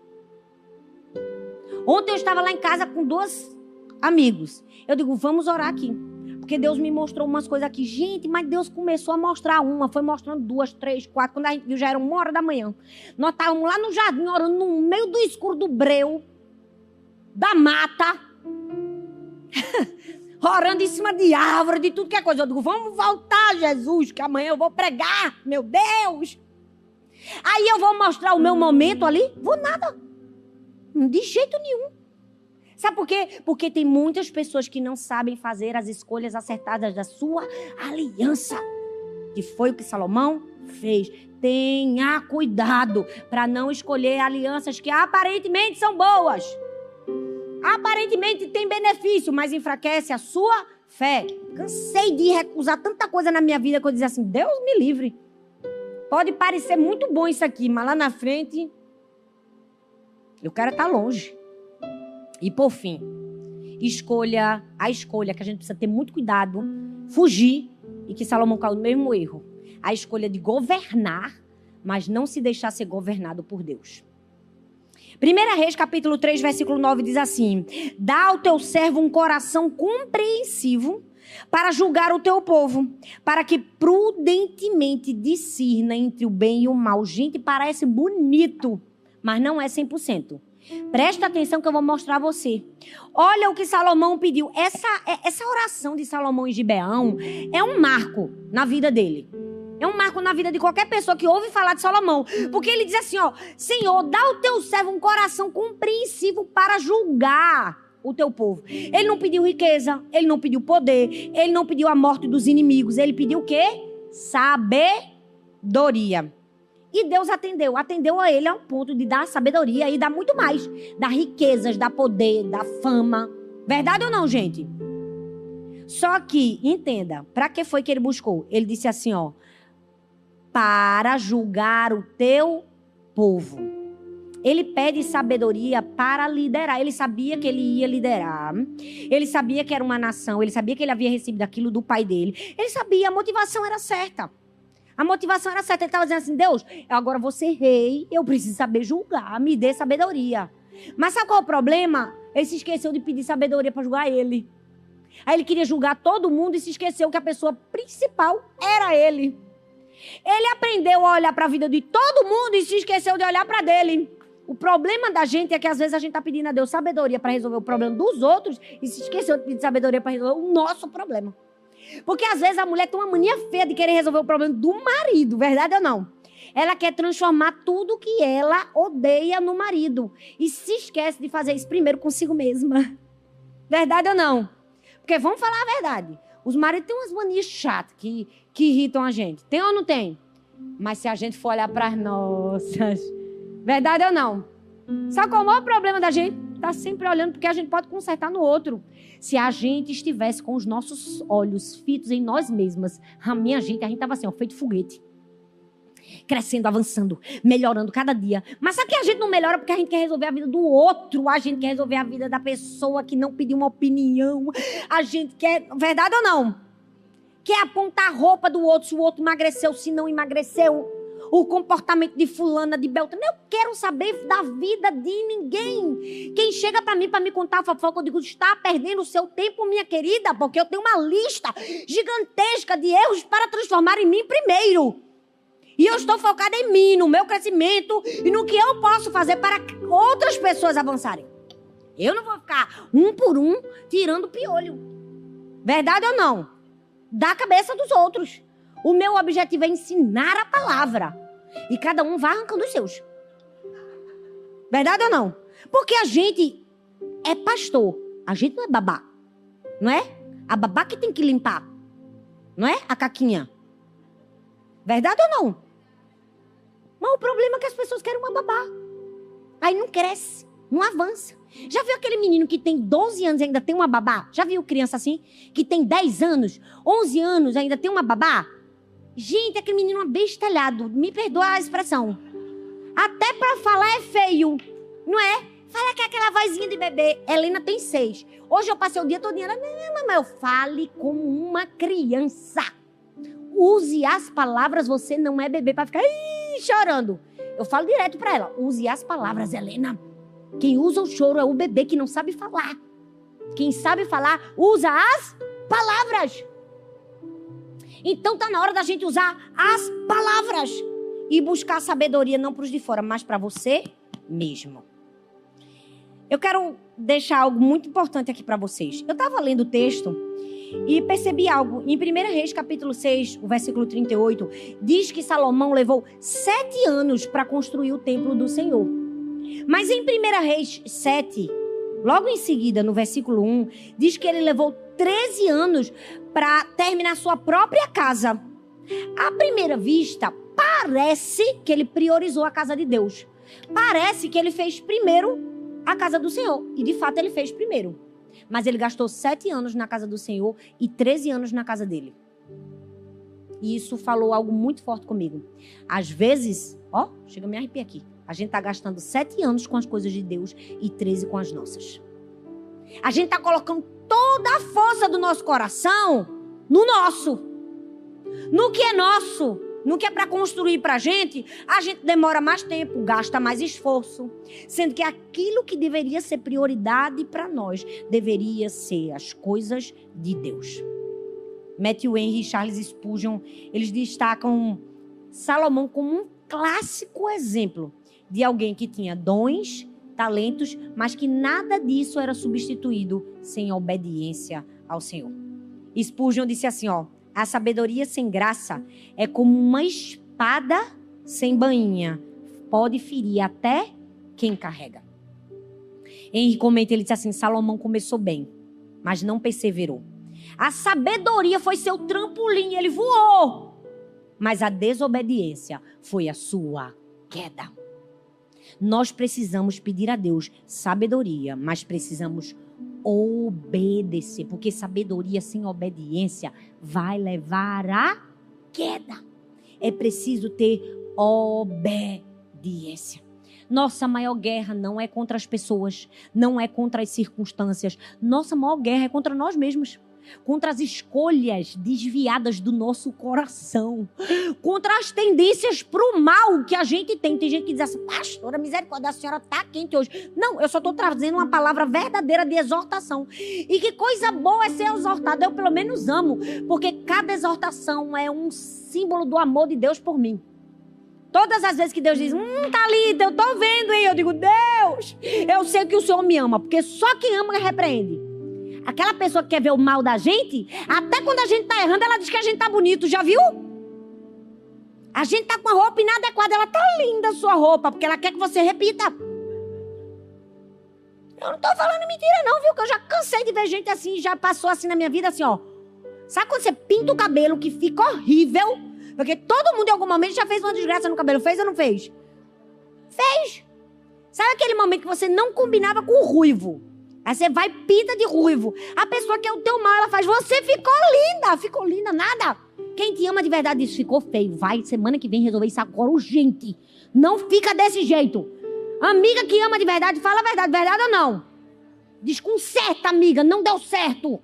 A: Ontem eu estava lá em casa com 2 amigos. Eu digo, vamos orar aqui. Porque Deus me mostrou umas coisas aqui. Gente, mas Deus começou a mostrar uma, foi mostrando 2, 3, 4. Quando a gente viu, já era 1h da manhã. Nós estávamos lá no jardim, orando no meio do escuro do breu, da mata. Orando em cima de árvore, de tudo que é coisa. Eu digo, vamos voltar, Jesus, que amanhã eu vou pregar, meu Deus. Aí eu vou mostrar o meu momento ali? Vou nada. De jeito nenhum. Sabe por quê? Porque tem muitas pessoas que não sabem fazer as escolhas acertadas da sua aliança. Que foi o que Salomão fez. Tenha cuidado para não escolher alianças que aparentemente são boas. Aparentemente tem benefício, mas enfraquece a sua fé. Cansei de recusar tanta coisa na minha vida que eu dizia assim, Deus me livre. Pode parecer muito bom isso aqui, mas lá na frente eu quero estar longe. E por fim, a escolha que a gente precisa ter muito cuidado, fugir, e que Salomão caiu no mesmo erro. A escolha de governar, mas não se deixar ser governado por Deus. 1 Reis, capítulo 3, versículo 9, diz assim, dá ao teu servo um coração compreensivo para julgar o teu povo, para que prudentemente discirna entre o bem e o mal. Gente, parece bonito, mas não é 100%. Presta atenção que eu vou mostrar a você. Olha o que Salomão pediu. Essa oração de Salomão em Gibeão é um marco na vida dele. É um marco na vida de qualquer pessoa que ouve falar de Salomão. Porque ele diz assim, ó, Senhor, dá ao teu servo um coração compreensivo para julgar o teu povo. Ele não pediu riqueza, ele não pediu poder, ele não pediu a morte dos inimigos. Ele pediu o quê? Sabedoria. E Deus atendeu a ele ao ponto de dar sabedoria e dar muito mais. Dar riquezas, dar poder, dar fama. Verdade ou não, gente? Só que, entenda, para que foi que ele buscou? Ele disse assim, ó, para julgar o teu povo. Ele pede sabedoria para liderar. Ele sabia que ele ia liderar. Ele sabia que era uma nação. Ele sabia que ele havia recebido aquilo do pai dele. Ele sabia, a motivação era certa. A motivação era certa. Ele estava dizendo assim, Deus, agora vou ser rei, eu preciso saber julgar, me dê sabedoria. Mas sabe qual é o problema? Ele se esqueceu de pedir sabedoria para julgar ele. Aí ele queria julgar todo mundo e se esqueceu que a pessoa principal era ele. Ele aprendeu a olhar para a vida de todo mundo e se esqueceu de olhar para dele. O problema da gente é que às vezes a gente está pedindo a Deus sabedoria para resolver o problema dos outros e se esqueceu de pedir sabedoria para resolver o nosso problema. Porque às vezes a mulher tem uma mania feia de querer resolver o problema do marido, verdade ou não? Ela quer transformar tudo que ela odeia no marido e se esquece de fazer isso primeiro consigo mesma. Verdade ou não? Porque vamos falar a verdade. Os maridos têm umas manias chatas que irritam a gente. Tem ou não tem? Mas se a gente for olhar para as nossas... Verdade ou não? Sabe qual é o maior problema da gente? Tá sempre olhando porque a gente pode consertar no outro. Se a gente estivesse com os nossos olhos fitos em nós mesmas, a gente tava assim, ó, feito foguete. Crescendo, avançando, melhorando cada dia. Mas sabe que a gente não melhora porque a gente quer resolver a vida do outro? A gente quer resolver a vida da pessoa que não pediu uma opinião. A gente quer... Verdade ou não? Quer apontar a roupa do outro, se o outro emagreceu, se não emagreceu. O comportamento de fulana, de beltrana. Eu quero saber da vida de ninguém. Quem chega pra mim pra me contar a fofoca, eu digo, está perdendo o seu tempo, minha querida, porque eu tenho uma lista gigantesca de erros para transformar em mim primeiro. E eu estou focada em mim, no meu crescimento e no que eu posso fazer para outras pessoas avançarem. Eu não vou ficar um por um tirando piolho. Verdade ou não? Da cabeça dos outros. O meu objetivo é ensinar a palavra. E cada um vai arrancando os seus. Verdade ou não? Porque a gente é pastor. A gente não é babá. Não é? A babá que tem que limpar. Não é? A caquinha. Verdade ou não? Mas o problema é que as pessoas querem uma babá. Aí não cresce, não avança. Já viu aquele menino que tem 12 anos e ainda tem uma babá? Já viu criança assim? Que tem 10 anos, 11 anos e ainda tem uma babá? Gente, aquele menino é abestalhado. Me perdoa a expressão. Até pra falar é feio, não é? Fala que é aquela vozinha de bebê. Helena tem 6. Hoje eu passei o dia todo ela, não, mamãe, eu fale como uma criança. Use as palavras, você não é bebê pra ficar chorando. Eu falo direto pra ela, use as palavras, Helena. Quem usa o choro é o bebê que não sabe falar. Quem sabe falar, usa as palavras. Então tá na hora da gente usar as palavras e buscar sabedoria não pros de fora, mas pra você mesmo. Eu quero deixar algo muito importante aqui pra vocês. Eu tava lendo o texto e percebi algo. Em 1 Reis, capítulo 6, o versículo 38, diz que Salomão levou 7 anos para construir o templo do Senhor. Mas em 1 Reis 7, logo em seguida, no versículo 1, diz que ele levou 13 anos para terminar sua própria casa. À primeira vista, parece que ele priorizou a casa de Deus. Parece que ele fez primeiro a casa do Senhor. E de fato ele fez primeiro. Mas ele gastou 7 anos na casa do Senhor e 13 anos na casa dele. E isso falou algo muito forte comigo. Às vezes, chega a me arrepiar aqui. A gente tá gastando 7 anos com as coisas de Deus e 13 com as nossas. A gente tá colocando toda a força do nosso coração no nosso. No que é nosso. No que é para construir pra gente, a gente demora mais tempo, gasta mais esforço. Sendo que aquilo que deveria ser prioridade para nós, deveria ser as coisas de Deus. Matthew Henry e Charles Spurgeon, eles destacam Salomão como um clássico exemplo de alguém que tinha dons, talentos, mas que nada disso era substituído sem obediência ao Senhor. Spurgeon disse assim, a sabedoria sem graça é como uma espada sem bainha. Pode ferir até quem carrega. Henry comenta, ele diz assim, Salomão começou bem, mas não perseverou. A sabedoria foi seu trampolim, ele voou. Mas a desobediência foi a sua queda. Nós precisamos pedir a Deus sabedoria, mas precisamos obedecer, porque sabedoria sem obediência vai levar à queda. É preciso ter obediência. Nossa maior guerra não é contra as pessoas, não é contra as circunstâncias. Nossa maior guerra é contra nós mesmos. Contra as escolhas desviadas do nosso coração, contra as tendências para o mal que a gente tem. Tem gente que diz assim, pastora, misericórdia, a senhora está quente hoje. Não, eu só estou trazendo uma palavra verdadeira de exortação. E que coisa boa é ser exortada, eu pelo menos amo, porque cada exortação é um símbolo do amor de Deus por mim. Todas as vezes que Deus diz, Thalita, eu estou vendo, hein? Eu digo, Deus, eu sei que o Senhor me ama, porque só quem ama repreende. Aquela pessoa que quer ver o mal da gente, até quando a gente tá errando, ela diz que a gente tá bonito, já viu? A gente tá com a roupa inadequada, ela tá linda a sua roupa, porque ela quer que você repita. Eu não tô falando mentira não, viu? Que eu já cansei de ver gente assim, já passou assim na minha vida, assim, Sabe quando você pinta o cabelo que fica horrível? Porque todo mundo em algum momento já fez uma desgraça no cabelo, fez ou não fez? fez. Sabe aquele momento que você não combinava com o ruivo? Aí você vai pinta de ruivo. A pessoa que é o teu mal, ela faz, você ficou linda, nada. Quem te ama de verdade diz, ficou feio. Vai, semana que vem resolver isso agora urgente. Não fica desse jeito. Amiga que ama de verdade, fala a verdade, verdade ou não? Desconcerta, amiga, não deu certo.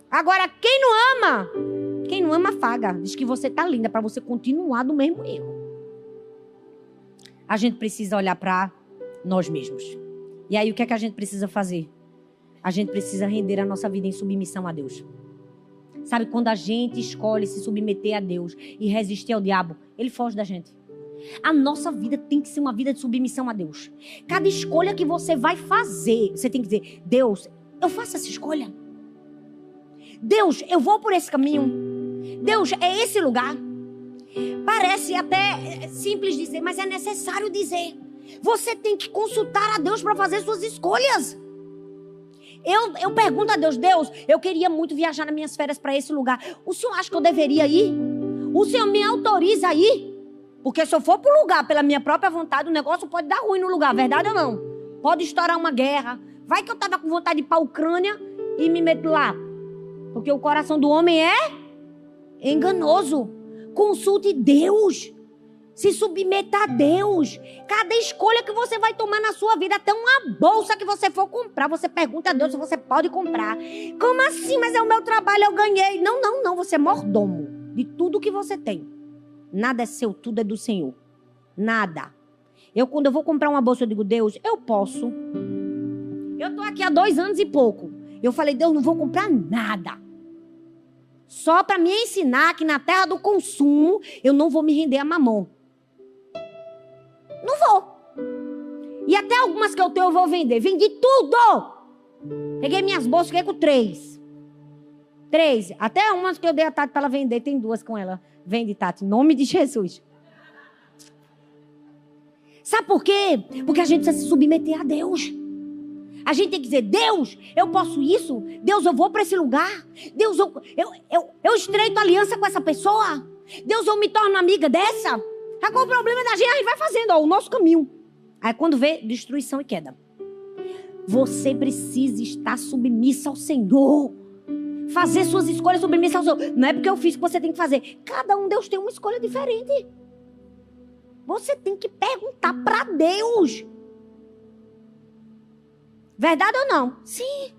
A: Agora, quem não ama, afaga. Diz que você tá linda para você continuar no mesmo erro. A gente precisa olhar para nós mesmos. E aí, o que é que a gente precisa fazer? A gente precisa render a nossa vida em submissão a Deus. Sabe, quando a gente escolhe se submeter a Deus e resistir ao diabo, ele foge da gente. A nossa vida tem que ser uma vida de submissão a Deus. Cada escolha que você vai fazer, você tem que dizer, Deus, eu faço essa escolha. Deus, eu vou por esse caminho. Deus, é esse lugar. Parece até simples dizer, mas é necessário dizer. Você tem que consultar a Deus para fazer suas escolhas. Eu pergunto a Deus, Deus, eu queria muito viajar nas minhas férias para esse lugar. O Senhor acha que eu deveria ir? O Senhor me autoriza a ir? Porque se eu for para o lugar pela minha própria vontade, o negócio pode dar ruim no lugar, verdade ou não? Pode estourar uma guerra. Vai que eu estava com vontade de ir para a Ucrânia e me meto lá. Porque o coração do homem é enganoso. Consulte Deus. Se submeta a Deus. Cada escolha que você vai tomar na sua vida, até uma bolsa que você for comprar, você pergunta a Deus se você pode comprar. Como assim? Mas é o meu trabalho, eu ganhei. Não. Você é mordomo de tudo que você tem. Nada é seu, tudo é do Senhor. Nada. Quando eu vou comprar uma bolsa, eu digo, Deus, eu posso. Eu tô aqui há 2 anos e pouco. Eu falei, Deus, não vou comprar nada. Só para me ensinar que na terra do consumo, eu não vou me render a mamão. Não vou. E até algumas que eu tenho, eu vou vender. Vendi tudo. Peguei minhas bolsas, fiquei com 3. Até umas que eu dei a Tati para ela vender, tem 2 com ela. Vende, Tati, em nome de Jesus. Sabe por quê? Porque a gente precisa se submeter a Deus. A gente tem que dizer, Deus, eu posso isso? Deus, eu vou para esse lugar? Deus, eu estreito aliança com essa pessoa? Deus, eu me torno amiga dessa? Qual o problema da gente? A gente vai fazendo, o nosso caminho. Aí quando vê, destruição e queda. Você precisa estar submissa ao Senhor. Fazer suas escolhas submissa ao Senhor. Não é porque eu fiz que você tem que fazer. Cada um, Deus tem uma escolha diferente. Você tem que perguntar para Deus. Verdade ou não? Sim.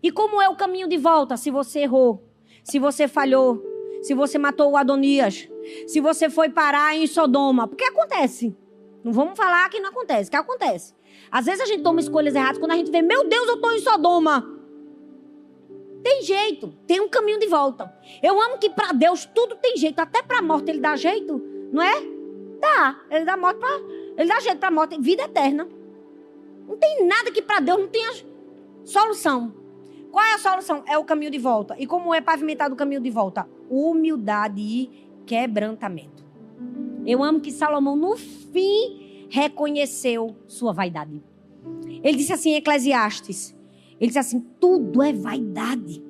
A: E como é o caminho de volta? Se você errou, se você falhou, se você matou o Adonias, se você foi parar em Sodoma. Porque acontece. Não vamos falar que não acontece. Que acontece. Às vezes a gente toma escolhas erradas quando a gente vê, meu Deus, eu estou em Sodoma. Tem jeito. Tem um caminho de volta. Eu amo que para Deus tudo tem jeito. Até para a morte ele dá jeito. Não é? Dá. Ele dá jeito para a morte. Vida eterna. Não tem nada que para Deus não tenha solução. Qual é a solução? É o caminho de volta. E como é pavimentado o caminho de volta? Humildade e quebrantamento. Eu amo que Salomão, no fim, reconheceu sua vaidade. Ele disse assim em Eclesiastes. Ele disse assim, tudo é vaidade.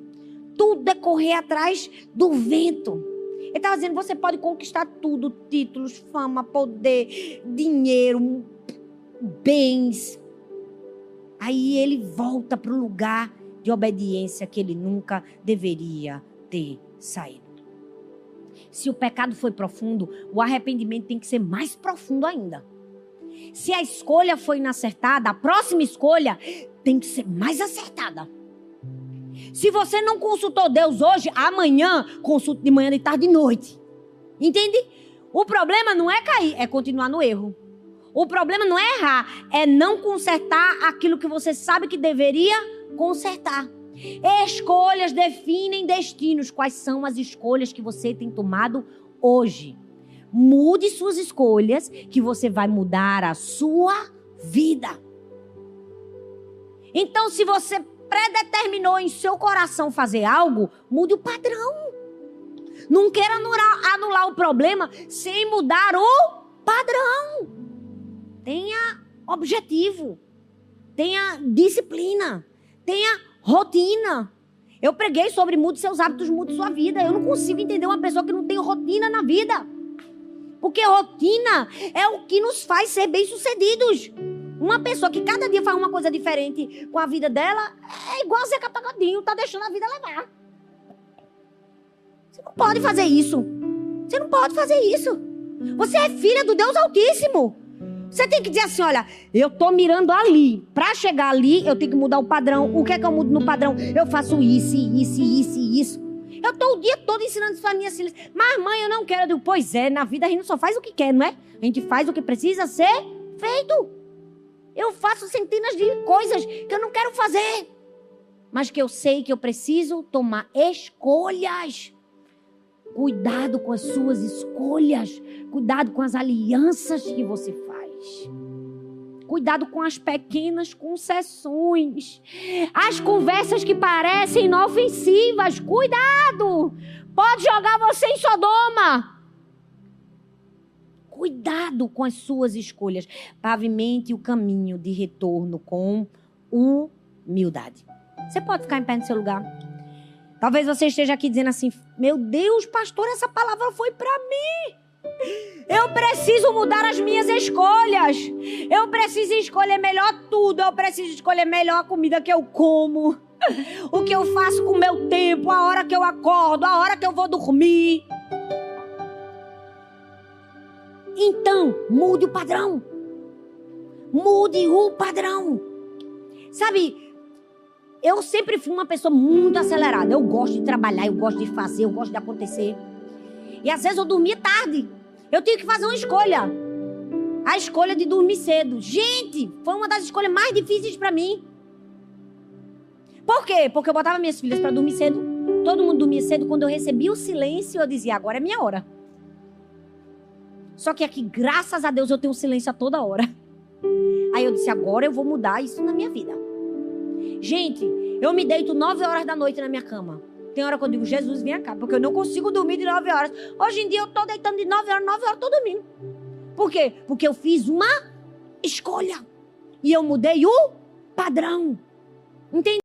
A: Tudo é correr atrás do vento. Ele estava dizendo, você pode conquistar tudo. Títulos, fama, poder, dinheiro, bens. Aí ele volta para o lugar de obediência que ele nunca deveria ter saído. Se o pecado foi profundo, o arrependimento tem que ser mais profundo ainda. Se a escolha foi inacertada, a próxima escolha tem que ser mais acertada. Se você não consultou Deus hoje, amanhã, consulte de manhã, de tarde, de noite. Entende? O problema não é cair, é continuar no erro. O problema não é errar, é não consertar aquilo que você sabe que deveria consertar. Escolhas definem destinos. Quais são as escolhas que você tem tomado hoje? Mude suas escolhas, que você vai mudar a sua vida. Então, se você predeterminou em seu coração fazer algo, mude o padrão. Não queira anular o problema sem mudar o padrão. Tenha objetivo. Tenha disciplina. Tenha rotina. Eu preguei sobre mude seus hábitos, mude sua vida. Eu não consigo entender uma pessoa que não tem rotina na vida. Porque rotina é o que nos faz ser bem-sucedidos. Uma pessoa que cada dia faz uma coisa diferente com a vida dela é igual a Zeca Pagodinho, tá deixando a vida levar. Você não pode fazer isso. Você não pode fazer isso. Você é filha do Deus Altíssimo. Você tem que dizer assim, olha, eu tô mirando ali. Pra chegar ali, eu tenho que mudar o padrão. O que é que eu mudo no padrão? Eu faço isso, isso, isso e isso. Eu tô o dia todo ensinando isso para minhas filhas. Mas mãe, eu não quero. Eu digo, pois é, na vida a gente só faz o que quer, não é? A gente faz o que precisa ser feito. Eu faço centenas de coisas que eu não quero fazer. Mas que eu sei que eu preciso tomar escolhas. Cuidado com as suas escolhas. Cuidado com as alianças que você faz. Cuidado com as pequenas concessões. As conversas que parecem inofensivas. Cuidado! Pode jogar você em Sodoma. Cuidado com as suas escolhas. Pavimente o caminho de retorno com humildade. Você pode ficar em pé no seu lugar? Talvez você esteja aqui dizendo assim, meu Deus, pastor, essa palavra foi para mim. Eu preciso mudar as minhas escolhas. Eu preciso escolher melhor tudo. Eu preciso escolher melhor a comida que eu como. O que eu faço com o meu tempo, a hora que eu acordo, a hora que eu vou dormir. Então, mude o padrão. Mude o padrão. Sabe, eu sempre fui uma pessoa muito acelerada. Eu gosto de trabalhar, eu gosto de fazer, eu gosto de acontecer. E às vezes eu dormia tarde. Eu tinha que fazer uma escolha. A escolha de dormir cedo. Gente, foi uma das escolhas mais difíceis para mim. Por quê? Porque eu botava minhas filhas para dormir cedo. Todo mundo dormia cedo. Quando eu recebia o silêncio, eu dizia, agora é minha hora. Só que aqui, graças a Deus, eu tenho silêncio a toda hora. Aí eu disse, agora eu vou mudar isso na minha vida. Gente, eu me deito 9 horas da noite na minha cama. Tem hora que eu digo, Jesus, vem cá, porque eu não consigo dormir de 9 horas. Hoje em dia eu tô deitando de 9 horas eu tô dormindo. Por quê? Porque eu fiz uma escolha. E eu mudei o padrão. Entende?